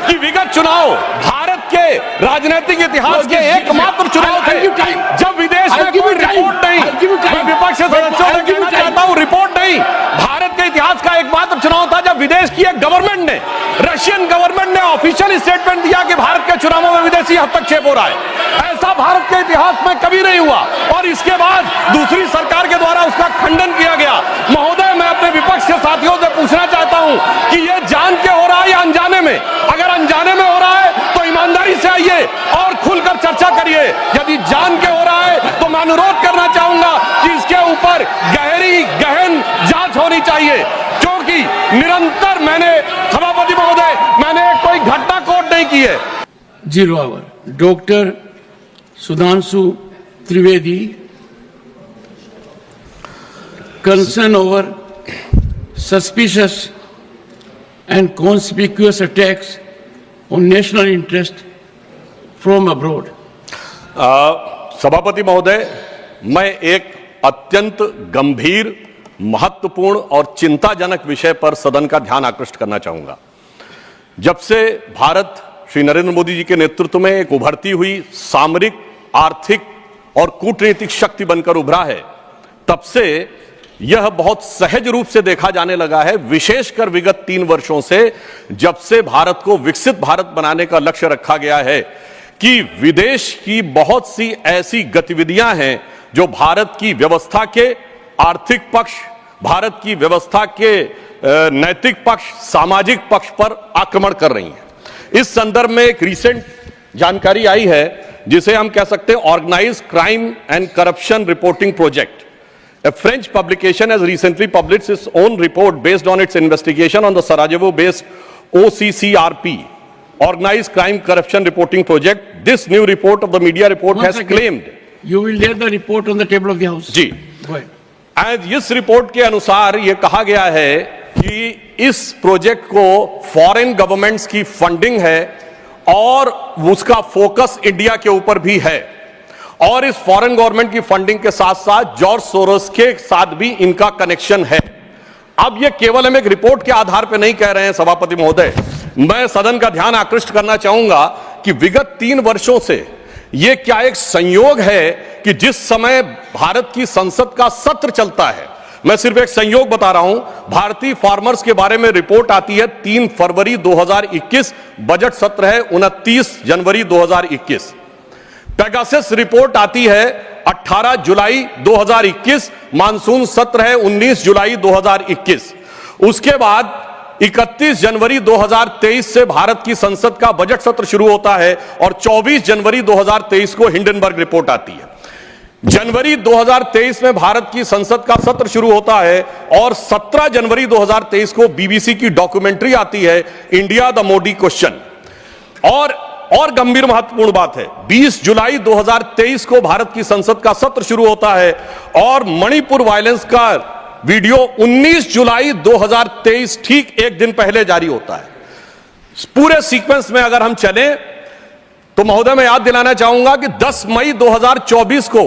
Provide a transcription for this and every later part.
कि विगत चुनाव भारत के राजनीतिक इतिहास के एकमात्र चुनाव थे जब विदेश में कोई रिपोर्ट नहीं, मैं विपक्ष के सदस्यों से कहना चाहता हूं, रिपोर्ट नहीं, भारत के इतिहास का एकमात्र चुनाव था जब विदेश की एक गवर्नमेंट ने, रशियन गवर्नमेंट ने ऑफिशियल स्टेटमेंट दिया कि भारत के चुनावों में विदेशी हस्तक्षेप हो रहा है। ऐसा भारत के इतिहास में कभी नहीं हुआ और इसके बाद दूसरी सरकार के द्वारा उसका खंडन किया गया। महोदय, मैं अपने विपक्ष के साथियों से पूछना चाहता हूं कि यह जान के हो रहा है या अनजाने में? अगर अनजाने में हो रहा है तो ईमानदारी से आइए और खुलकर चर्चा करिए। यदि जान के हो रहा है तो मैं अनुरोध करना चाहूंगा कि इसके ऊपर गहन जांच होनी चाहिए, क्योंकि निरंतर सभापति महोदय, मैंने कोई घटना कोट नहीं की है। Zero hour. Doctor Sudhanshu Trivedi, concern over suspicious and conspicuous attacks on national interest from abroad. सभापति महोदय, मैं एक अत्यंत गंभीर, महत्वपूर्ण और चिंताजनक विषय पर सदन का ध्यान आकृष्ट करना चाहूंगा। जब से भारत श्री नरेंद्र मोदी जी के नेतृत्व में एक उभरती हुई सामरिक, आर्थिक और कूटनीतिक शक्ति बनकर उभरा है, तब से यह बहुत सहज रूप से देखा जाने लगा है, विशेषकर विगत 3 वर्षों से, जब से भारत को विकसित भारत बनाने का लक्ष्य रखा गया है, कि विदेश की बहुत सी ऐसी गतिविधियां हैं जो भारत की व्यवस्था के आर्थिक पक्ष, भारत की व्यवस्था के नैतिक पक्ष, सामाजिक पक्ष पर आक्रमण कर रही हैं। इस संदर्भ में एक रिसेंट जानकारी आई है जिसे हम कह सकते हैं organised crime and corruption reporting project. A French publication has recently published its own report based on its investigation on the Sarajevo-based OCCRP, Organized Crime Corruption Reporting Project. This new report of the media report has claimed. You will lay the report on the table of the House. जी। And इस report के अनुसार यह कहा गया है कि इस प्रोजेक्ट को फॉरेन गवर्नमेंट्स की फंडिंग है और उसका फोकस इंडिया के ऊपर भी है, और इस फॉरेन गवर्नमेंट की फंडिंग के साथ साथ जॉर्ज सोरोस के साथ भी इनका कनेक्शन है। अब यह केवल हम एक रिपोर्ट के आधार पर नहीं कह रहे हैं सभापति महोदय, मैं सदन का ध्यान आकृष्ट करना चाहूंगा कि विगत 3 वर्षों से यह क्या एक संयोग है कि जिस समय भारत की संसद का सत्र चलता है, मैं सिर्फ एक संयोग बता रहा हूं, भारतीय फार्मर्स के बारे में रिपोर्ट आती है 3 फरवरी 2021, बजट सत्र है 29 जनवरी 2021। पेगासस रिपोर्ट आती है 18 जुलाई 2021, मानसून सत्र है 19 जुलाई 2021। उसके बाद 31 जनवरी 2023 से भारत की संसद का बजट सत्र शुरू होता है और 24 जनवरी 2023 को हिंडनबर्ग रिपोर्ट आती है। जनवरी 2023 में भारत की संसद का सत्र शुरू होता है और 17 जनवरी 2023 को बीबीसी की डॉक्यूमेंट्री आती है, इंडिया द मोदी क्वेश्चन। और गंभीर महत्वपूर्ण बात है, 20 जुलाई 2023 को भारत की संसद का सत्र शुरू होता है और मणिपुर वायलेंस का वीडियो 19 जुलाई 2023, ठीक एक दिन पहले जारी होता है। पूरे सीक्वेंस में अगर हम चलें तो महोदय, मैं याद दिलाना चाहूंगा कि 10 मई 2024 को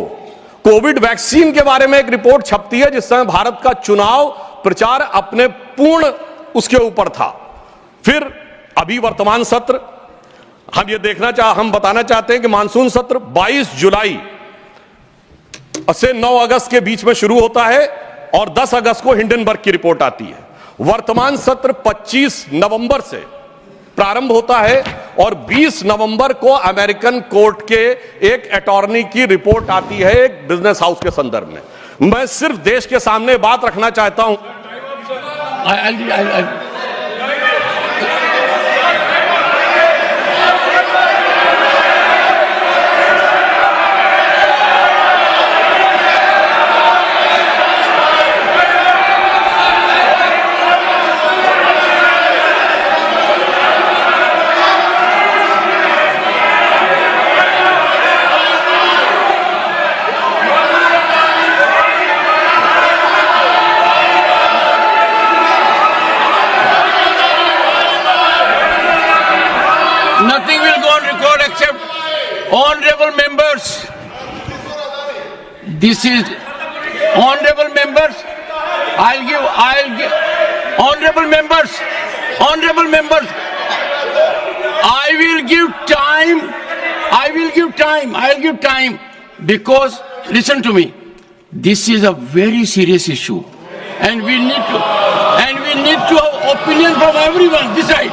कोविड वैक्सीन के बारे में एक रिपोर्ट छपती है, जिस समय भारत का चुनाव प्रचार अपने पूर्ण उसके ऊपर था। फिर अभी वर्तमान सत्र, हम बताना चाहते हैं कि मानसून सत्र 22 जुलाई से 9 अगस्त के बीच में शुरू होता है और 10 अगस्त को हिंडनबर्ग की रिपोर्ट आती है। वर्तमान सत्र 25 नवंबर से प्रारंभ होता है और 20 नवंबर को अमेरिकन कोर्ट के एक अटॉर्नी की रिपोर्ट आती है एक बिजनेस हाउस के संदर्भ में। मैं सिर्फ देश के सामने बात रखना चाहता हूं। Nothing will go on record except honorable members. This is honorable members. I'll give honorable members. I'll give time because, listen to me, this is a very serious issue and we need to have opinion from everyone this side.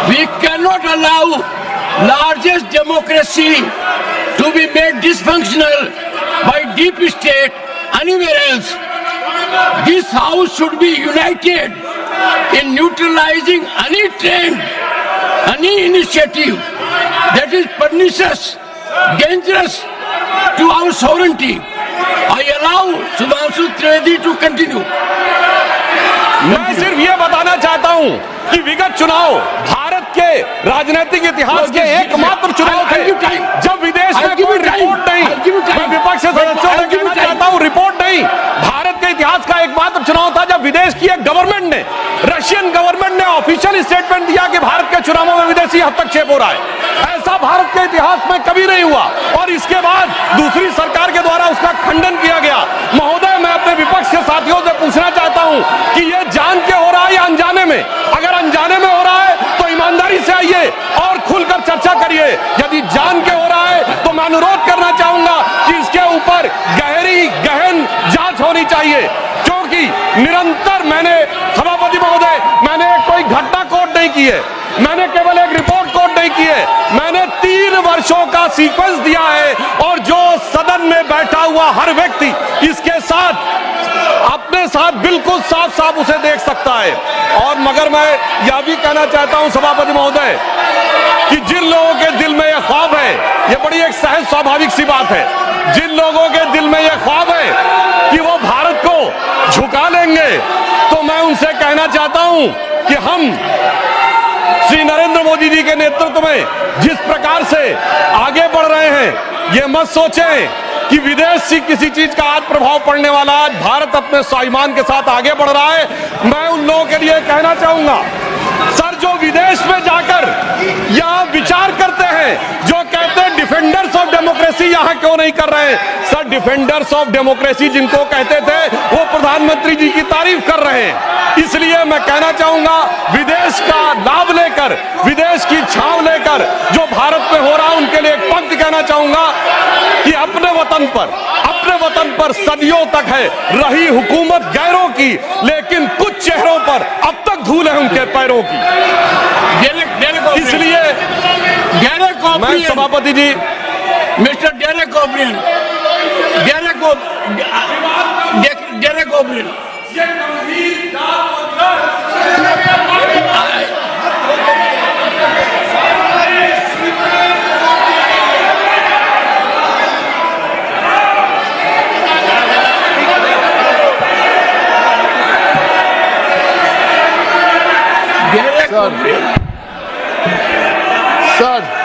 We cannot allow largest democracy to be made dysfunctional by deep state anywhere else. This house should be united in neutralizing any trend, any initiative that is pernicious, dangerous to our sovereignty. I allow Sudhanshu Trivedi to continue. मैं सिर्फ ये बताना चाहता हूं कि विगत चुनाव भारत के राजनीतिक इतिहास के एकमात्र चुनाव थे जब विदेश में कोई रिपोर्ट नहीं, मैं विपक्ष के सदस्यों से कहना चाहता हूं, रिपोर्ट नहीं, भारत के इतिहास का एकमात्र चुनाव था जब विदेश की एक गवर्नमेंट ने, रशियन गवर्नमेंट ने ऑफिशियल स्टेटमेंट दिया कि भारत के चुनावों में विदेशी हस्तक्षेप हो रहा है। ऐसा भारत के इतिहास में कभी नहीं हुआ और इसके बाद दूसरी सरकार के द्वारा उसका खंडन किया गया। महोदय, मैं अपने विपक्ष के साथियों से पूछना चाहता हूं कि ये जान के हो रहा है या अनजाने में? अगर अनजाने में हो रहा है तो ईमानदारी से आइए और खुलकर चर्चा करिए। यदि जान के हो रहा है तो मैं अनुरोध करना चाहूंगा कि इसके ऊपर गहन जांच होनी चाहिए, क्योंकि निरंतर मैंने, सभापति महोदय, मैंने कोई घटना कोट नहीं की है, मैंने केवल एक रिपोर्ट कोट नहीं की है, मैंने 3 वर्षों का सीक्वेंस दिया है और जो सदन में बैठा हुआ हर व्यक्ति इसके साथ, अपने साथ बिल्कुल साफ साफ उसे देख सकता है। और मगर मैं यह भी कहना चाहता हूं सभापति महोदय कि जिन लोगों के दिल में यह ख्वाब है, यह बड़ी एक सहज स्वाभाविक सी बात है, जिन लोगों के दिल में यह ख्वाब है कि वो भारत को झुका लेंगे, तो मैं उनसे कहना चाहता हूं कि हम श्री नरेंद्र मोदी जी के नेतृत्व में जिस प्रकार से आगे बढ़ रहे हैं, ये मत सोचें कि विदेश से किसी चीज का आज प्रभाव पड़ने वाला। आज भारत अपने स्वाभिमान के साथ आगे बढ़ रहा है। मैं उन लोगों के लिए कहना चाहूंगा, सर, जो विदेश में जाकर यहां विचार करते हैं, जो कहते हैं डिफेंडर्स ऑफ डेमोक्रेसी यहां क्यों नहीं कर रहे हैं? सर, डिफेंडर्स ऑफ डेमोक्रेसी जिनको कहते थे वो प्रधानमंत्री जी की तारीफ कर रहे हैं। इसलिए मैं कहना चाहूंगा, विदेश का लाभ लेकर, विदेश की छांव लेकर जो भारत में हो रहा है, उनके लिए एक पंक्ति कहना चाहूंगा कि अपने वतन पर सदियों तक है रही हुकूमत गैरों की, लेकिन कुछ चेहरों पर अब तक धूल है उनके पैरों की। इसलिए मैं सभापति जी, मिस्टर डेरेक ओब्रियन, Sir.